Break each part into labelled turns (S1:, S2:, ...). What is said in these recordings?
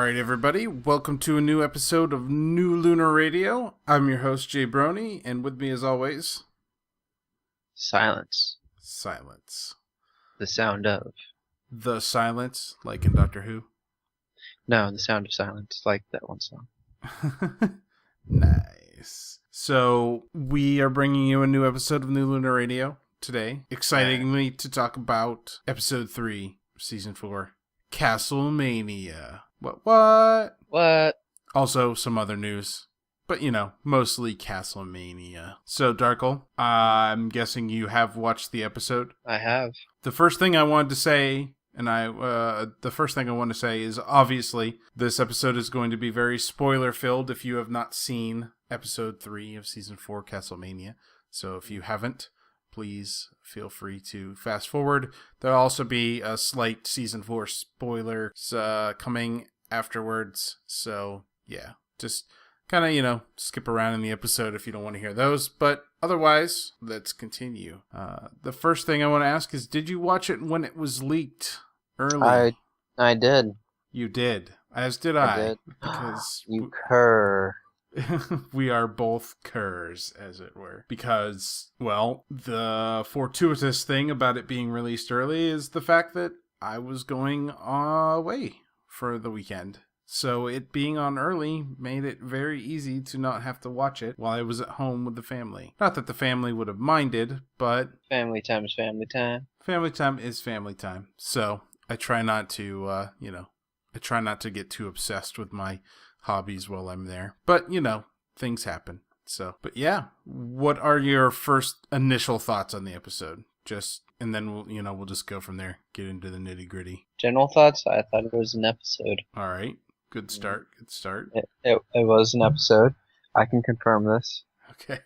S1: Alright, everybody, welcome to a new episode of New Lunar Radio. I'm your host, Jay Brony, and with me as always...
S2: Silence.
S1: Silence.
S2: The sound of.
S1: The silence, like in Doctor Who?
S2: No, the sound of silence, like that one song.
S1: Nice. So, we are bringing you a new episode of New Lunar Radio today. Excitingly to talk about episode 3, season 4, Castlemania. What? Also, some other news. But, mostly Castlemania. So, Darkle, I'm guessing you have watched the episode?
S2: I have.
S1: The first thing I wanted to say, is obviously this episode is going to be very spoiler-filled if you have not seen episode 3 of season 4, Castlemania. So, if you haven't, please feel free to fast forward. There'll also be a slight season 4 spoiler coming afterwards. So, yeah, just kind of, skip around in the episode if you don't want to hear those. But otherwise, let's continue. The first thing I want to ask is, did you watch it when it was leaked early?
S2: I did.
S1: You did. As did I.
S2: Did.
S1: Because
S2: you cur.
S1: We are both curs, as it were. Because, well, the fortuitous thing about it being released early is the fact that I was going away for the weekend. So it being on early made it very easy to not have to watch it while I was at home with the family. Not that the family would have minded, but...
S2: Family time is family time.
S1: Family time is family time. So I try not to, I try not to get too obsessed with my hobbies while I'm there. But, things happen. So, but yeah, what are your first initial thoughts on the episode? And then we'll just go from there, get into the nitty gritty.
S2: General thoughts? I thought it was an episode.
S1: All right. Good start.
S2: It was an episode. I can confirm this.
S1: Okay.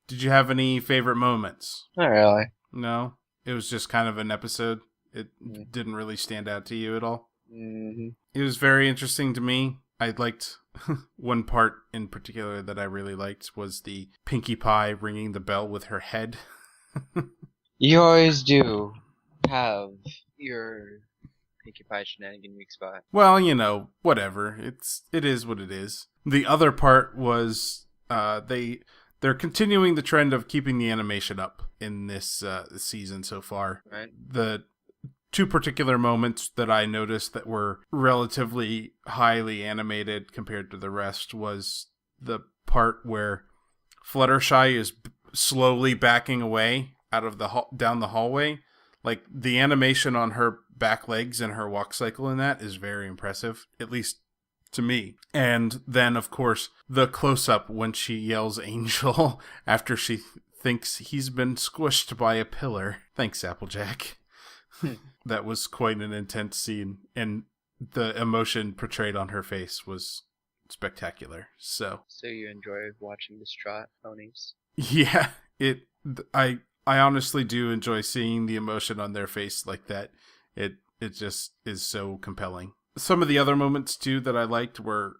S1: Did you have any favorite moments?
S2: Not really.
S1: No? It was just kind of an episode? It didn't really stand out to you at all?
S2: Mm-hmm.
S1: It was very interesting to me. I liked one part in particular that I really liked was the Pinkie Pie ringing the bell with her head.
S2: You always do have your Pinkie Pie shenanigan weak spot.
S1: Well, whatever. It is what it is. The other part was they're continuing the trend of keeping the animation up in this season so far.
S2: Right.
S1: The two particular moments that I noticed that were relatively highly animated compared to the rest was the part where Fluttershy is slowly backing away out of down the hallway. Like, the animation on her back legs and her walk cycle in that is very impressive, at least to me. And then, of course, the close-up when she yells Angel after she thinks he's been squished by a pillar. Thanks, Applejack. That was quite an intense scene, and the emotion portrayed on her face was spectacular. So
S2: you enjoy watching distraught ponies?
S1: Yeah, I honestly do enjoy seeing the emotion on their face like that. It just is so compelling. Some of the other moments too that I liked were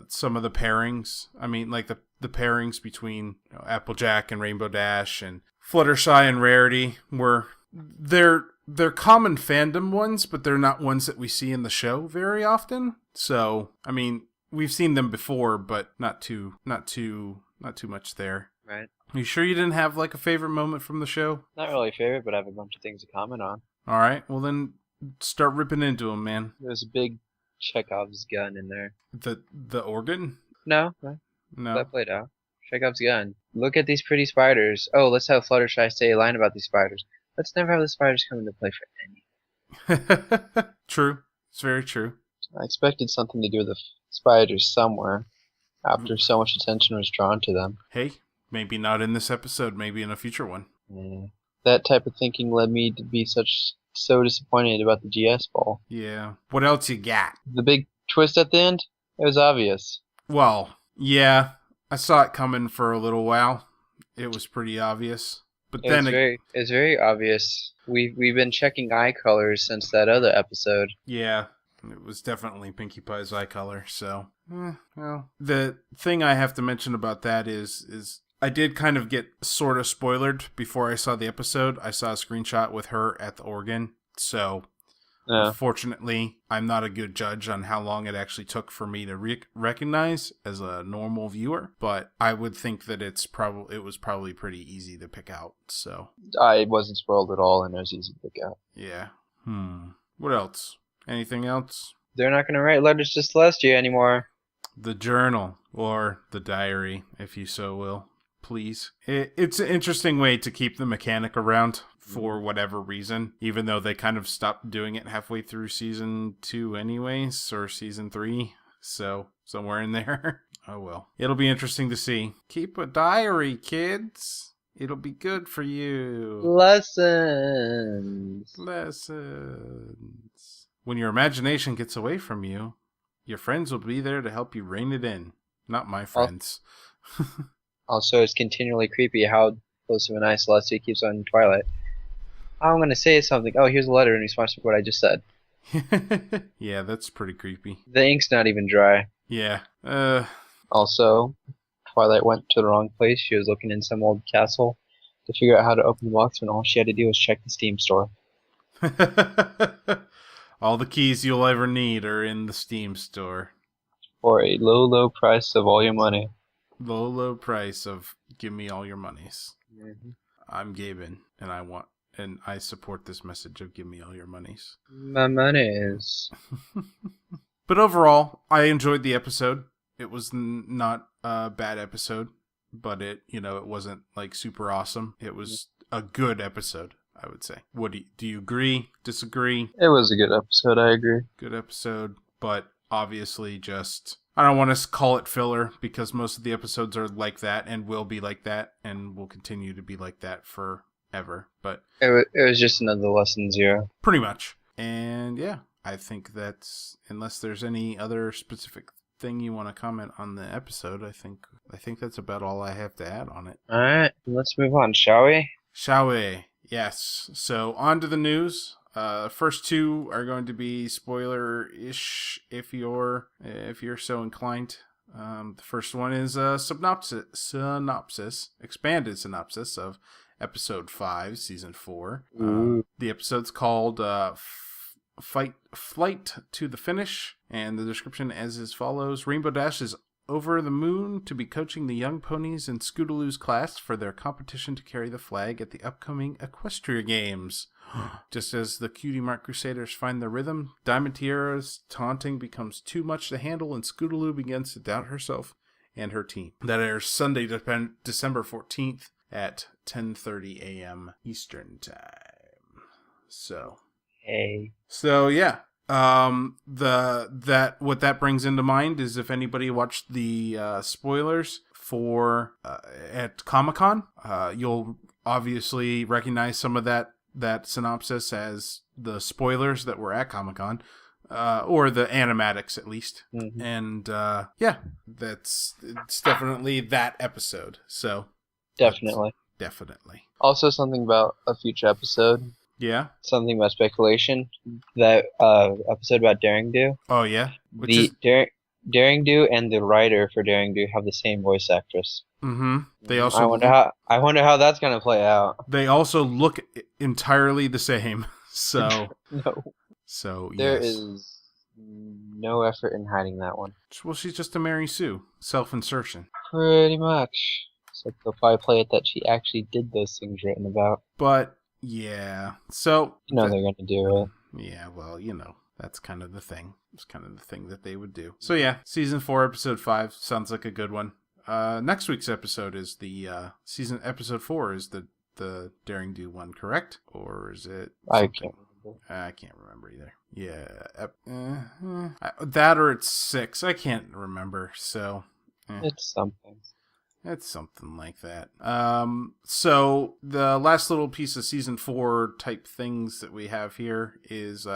S1: some of the pairings. I mean, like the pairings between Applejack and Rainbow Dash and Fluttershy and Rarity were they're common fandom ones, but they're not ones that we see in the show very often. So, I mean, we've seen them before, but not too much there.
S2: Right.
S1: Are you sure you didn't have like a favorite moment from the show?
S2: Not really a favorite, but I have a bunch of things to comment on.
S1: All right, well then start ripping into them, man.
S2: There's a big Chekhov's gun in there.
S1: The organ?
S2: No. That played out. Chekhov's gun. Look at these pretty spiders. Oh, let's have Fluttershy say a line about these spiders. Let's never have the spiders come into play for anything.
S1: True. It's very true.
S2: I expected something to do with the spiders somewhere after so much attention was drawn to them.
S1: Hey, maybe not in this episode, maybe in a future one.
S2: That type of thinking led me to be so disappointed about the GS Ball.
S1: Yeah. What else you got?
S2: The big twist at the end? It was obvious.
S1: Well, yeah. I saw it coming for a little while. It was pretty obvious. But
S2: it's very obvious. We've been checking eye colors since that other episode.
S1: Yeah. It was definitely Pinkie Pie's eye color, so... well, the thing I have to mention about that is I did kind of get sort of spoilered before I saw the episode. I saw a screenshot with her at the organ, so
S2: Yeah.
S1: Fortunately, I'm not a good judge on how long it actually took for me to recognize as a normal viewer, but I would think that it was probably pretty easy to pick out. So
S2: I wasn't spoiled at all, and it was easy to pick out.
S1: yeah. What else? Anything else?
S2: They're not going to write letters to Celestia anymore.
S1: The journal, or the diary, if you so will. Please. It's an interesting way to keep the mechanic around for whatever reason, even though they kind of stopped doing it halfway through season 2 anyways, or season 3, so somewhere in there. Oh well. It'll be interesting to see. Keep a diary, kids. It'll be good for you.
S2: Lessons.
S1: When your imagination gets away from you, your friends will be there to help you rein it in. Not my friends.
S2: Also, it's continually creepy how close to an eye Celestia keeps on Twilight. I'm going to say something. Oh, here's a letter in response to what I just said.
S1: Yeah, that's pretty creepy.
S2: The ink's not even dry.
S1: Yeah.
S2: Also, Twilight went to the wrong place. She was looking in some old castle to figure out how to open the box when all she had to do was check the Steam store.
S1: All the keys you'll ever need are in the Steam store.
S2: For a low, low price of all your money.
S1: Low price of give me all your monies.
S2: Mm-hmm.
S1: I'm Gaben, and I support this message of give me all your monies.
S2: My monies.
S1: But overall, I enjoyed the episode. It was not a bad episode, but it wasn't like super awesome. It was a good episode, I would say. What do you agree? Disagree?
S2: It was a good episode, I agree.
S1: Good episode, but obviously just, I don't want to call it filler because most of the episodes are like that and will be like that and will continue to be like that forever. But
S2: it was just another lesson 0.
S1: Pretty much. And yeah, I think that's, unless there's any other specific thing you want to comment on the episode, I think that's about all I have to add on it.
S2: All right, let's move on, shall we?
S1: Shall we? Yes. So on to the news. First 2 are going to be spoiler-ish if you're so inclined. The first one is a expanded synopsis of episode 5, season 4. The episode's called Flight to the Finish, and the description as follows: Rainbow Dash is over the moon to be coaching the young ponies in Scootaloo's class for their competition to carry the flag at the upcoming Equestria Games. Just as the Cutie Mark Crusaders find their rhythm, Diamond Tiara's taunting becomes too much to handle, and Scootaloo begins to doubt herself and her team. That airs Sunday, December 14th at 10:30 a.m. Eastern Time. So yeah. What that brings into mind is if anybody watched the spoilers for at Comic-Con, you'll obviously recognize some of that synopsis as the spoilers that were at Comic-Con, or the animatics at least. Mm-hmm. And yeah, it's definitely that episode. So
S2: definitely. Also, something about a future episode.
S1: Yeah.
S2: Something about speculation. That episode about Daring Do.
S1: Oh yeah.
S2: Daring Do and the writer for Daring Do have the same voice actress.
S1: Mm-hmm. They also.
S2: I wonder how that's gonna play out.
S1: They also look entirely the same. So.
S2: No.
S1: So
S2: there is no effort in hiding that one.
S1: Well, she's just a Mary Sue. Self-insertion.
S2: Pretty much. So they'll probably play it that she actually did those things written about.
S1: But. Yeah, so...
S2: they're going to do it.
S1: Yeah, well, that's kind of the thing. It's kind of the thing that they would do. So yeah, Season 4, Episode 5 sounds like a good one. Next week's episode is the... Episode 4 is the Daring Do one, correct? Or is it...
S2: I can't remember.
S1: I can't remember either. Yeah. That or it's 6. I can't remember, so...
S2: It's something.
S1: It's something like that. So the last little piece of season 4 type things that we have here is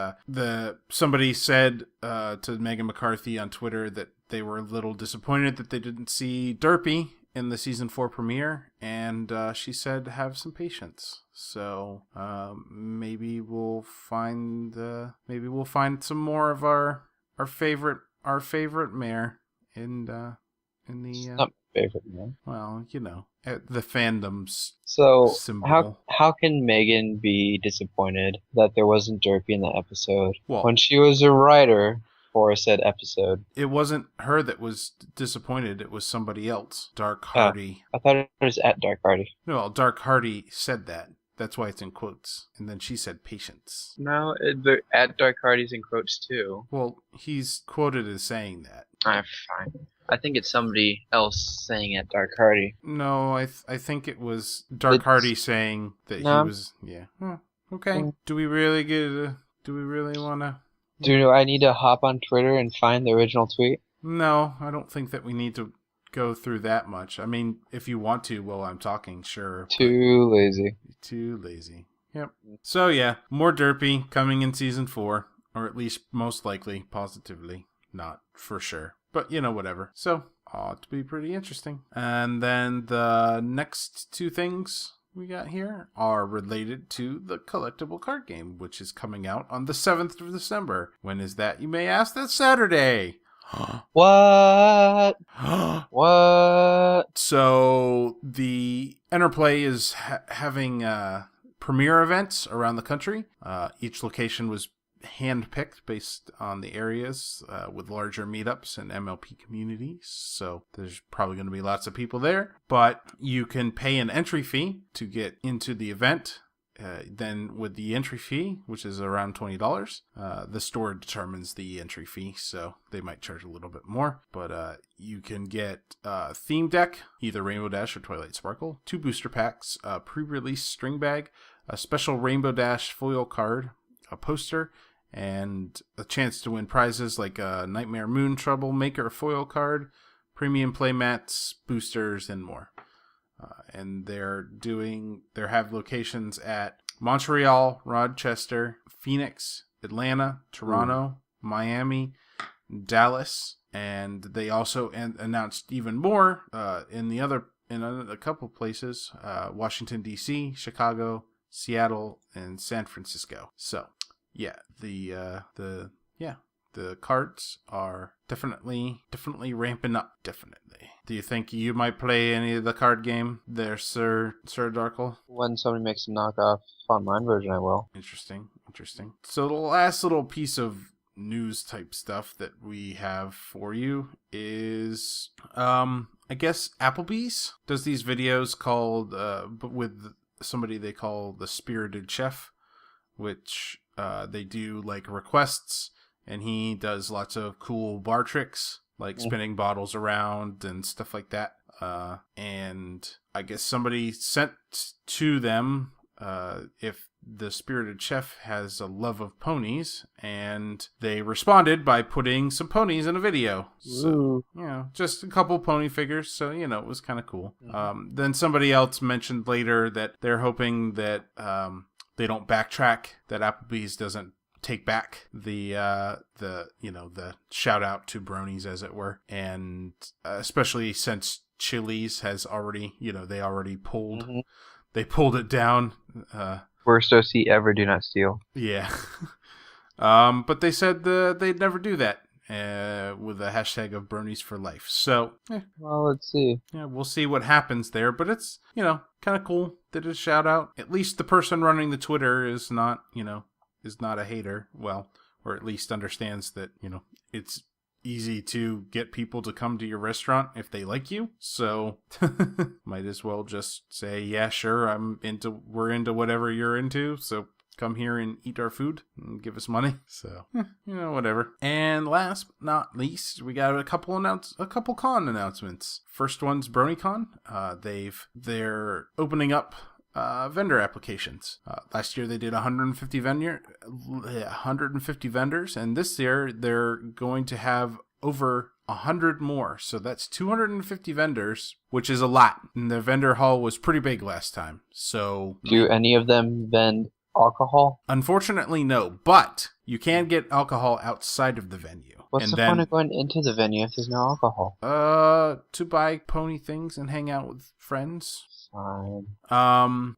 S1: somebody said to Megan McCarthy on Twitter that they were a little disappointed that they didn't see Derpy in the season 4 premiere, and she said have some patience. So maybe we'll find some more of our favorite mare in the
S2: favorite, man.
S1: Well, you know, the fandom's
S2: So
S1: symbol.
S2: how can Megan be disappointed that there wasn't Derpy in that episode
S1: Well,
S2: when she was a writer for said episode?
S1: it wasn't her that was disappointed. It was somebody else. Dark
S2: Oh,
S1: Hardy.
S2: I thought it was at Dark Hardy.
S1: No, Dark Hardy said that. That's why it's in quotes. And then she said patience.
S2: No, the at Dark Hardy's in quotes too.
S1: Well, he's quoted as saying that.
S2: Fine. I think it's somebody else saying at Dark Hardy.
S1: No, I think it was Dark Hardy saying that he was. Yeah. Okay. Do we really want to?
S2: Do I need to hop on Twitter and find the original tweet?
S1: No, I don't think that we need to go through that much. I mean, if you want to while I'm talking, sure.
S2: Too lazy.
S1: Too lazy. Yep. So yeah, more Derpy coming in season 4, or at least most likely, positively, not for sure. But you know, whatever. So ought to be pretty interesting. And then the next 2 things we got here are related to the collectible card game, which is coming out on the 7th of December. When is that, you may ask? That's Saturday.
S2: What? What?
S1: So the Enterplay is having premiere events around the country. Each location was handpicked based on the areas with larger meetups and MLP communities. So there's probably going to be lots of people there. But you can pay an entry fee to get into the event. Then with the entry fee, which is around $20, the store determines the entry fee, so they might charge a little bit more. But you can get a theme deck, either Rainbow Dash or Twilight Sparkle, 2 booster packs, a pre-release string bag, a special Rainbow Dash foil card, a poster, and a chance to win prizes like a Nightmare Moon Troublemaker foil card, premium playmats, boosters, and more. And they have locations at Montreal, Rochester, Phoenix, Atlanta, Toronto, Miami, Dallas, and they also announced even more in a couple places: Washington D.C., Chicago, Seattle, and San Francisco. So, yeah, the cards are definitely ramping up. Definitely. Do you think you might play any of the card game there, Sir Darkle?
S2: When somebody makes a knockoff online version, I will.
S1: Interesting. So the last little piece of news type stuff that we have for you is, I guess Applebee's does these videos called, but with somebody they call the Spirited Chef, which they do like requests. And he does lots of cool bar tricks, like spinning bottles around and stuff like that. And I guess somebody sent to them if the Spirited Chef has a love of ponies, and they responded by putting some ponies in a video. So, just a couple pony figures, so, it was kind of cool. Then somebody else mentioned later that they're hoping that they don't backtrack, that Applebee's doesn't take back the shout out to bronies, as it were, and especially since Chili's has already they already pulled they pulled it down.
S2: Worst OC ever, do not steal.
S1: Yeah. But they said they'd never do that with the hashtag of bronies for life. So
S2: well, let's see.
S1: Yeah, we'll see what happens there, but it's kind of cool. Did a shout out. At least the person running the Twitter is not a hater, well, or at least understands that, it's easy to get people to come to your restaurant if they like you. So might as well just say, yeah, sure, we're into whatever you're into. So come here and eat our food and give us money. So, whatever. And last but not least, we got a couple con announcements. First one's BronyCon. They're opening up vendor applications. Last year they did 150 vendors, and this year they're going to have over 100 more. So that's 250 vendors, which is a lot. And the vendor hall was pretty big last time. So
S2: do any of them vend alcohol?
S1: Unfortunately, no. But you can get alcohol outside of the venue.
S2: What's the point of going into the venue if there's no alcohol?
S1: To buy pony things and hang out with friends.
S2: Fine.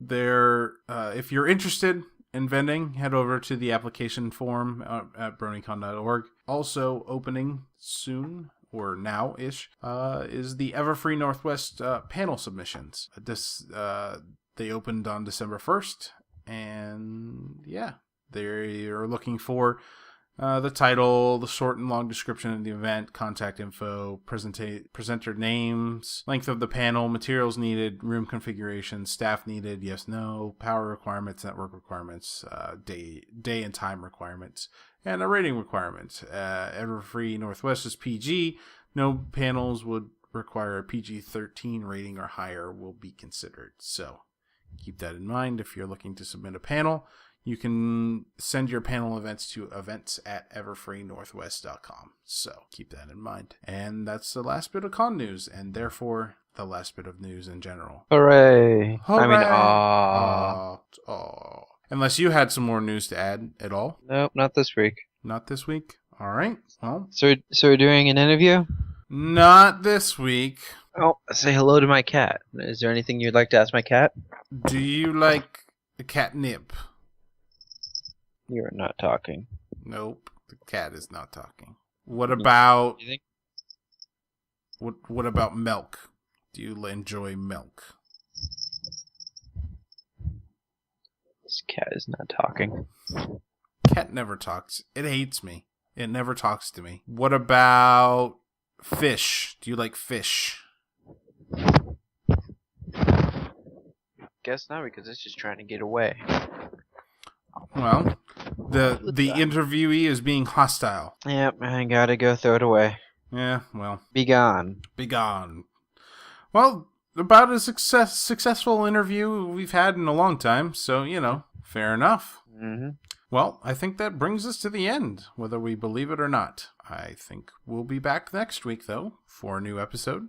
S1: If you're interested in vending, head over to the application form at bronycon.org. Also opening soon, or now-ish, is the Everfree Northwest panel submissions. They opened on December 1st, and yeah, they're looking for the title, the short and long description of the event, contact info, presenter names, length of the panel, materials needed, room configuration, staff needed, yes, no, power requirements, network requirements, day and time requirements, and a rating requirement. Everfree Northwest is PG. No panels would require a PG-13 rating or higher will be considered. So keep that in mind if you're looking to submit a panel. You can send your panel events to events@everfreenorthwest.com. So keep that in mind. And that's the last bit of con news, and therefore the last bit of news in general.
S2: Hooray!
S1: Hooray!
S2: I mean, aww.
S1: Aww. Unless you had some more news to add at all.
S2: Nope, not this week.
S1: Not this week? All right. Well.
S2: So we're doing an interview?
S1: Not this week.
S2: Oh, say hello to my cat. Is there anything you'd like to ask my cat?
S1: Do you like the catnip?
S2: You're not talking.
S1: Nope, the cat is not talking. What about...
S2: You think?
S1: What about milk? Do you enjoy milk?
S2: This cat is not talking.
S1: Cat never talks. It hates me. It never talks to me. What about fish? Do you like fish?
S2: Guess not, because it's just trying to get away.
S1: Well, the interviewee is being hostile.
S2: Yep, I gotta go throw it away.
S1: Yeah, well.
S2: Be gone.
S1: Be gone. Well, about a successful interview we've had in a long time, so, fair enough.
S2: Mm-hmm.
S1: Well, I think that brings us to the end, whether we believe it or not. I think we'll be back next week, though, for a new episode.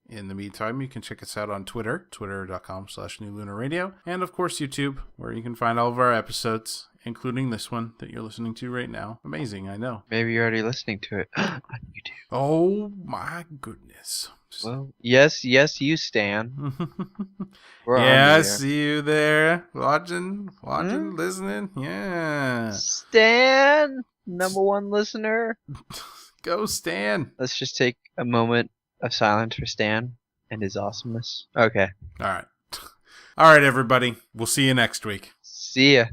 S1: In the meantime, you can check us out on Twitter, twitter.com/newlunarradio, and of course YouTube, where you can find all of our episodes, including this one that you're listening to right now. Amazing, I know.
S2: Maybe you're already listening to it on YouTube.
S1: Oh my goodness.
S2: Well, yes, you, Stan.
S1: Yes, you there, watching, listening, yeah.
S2: Stan, #1 listener.
S1: Go Stan.
S2: Let's just take a moment of silence for Stan and his awesomeness. Okay.
S1: All right, everybody. We'll see you next week.
S2: See ya.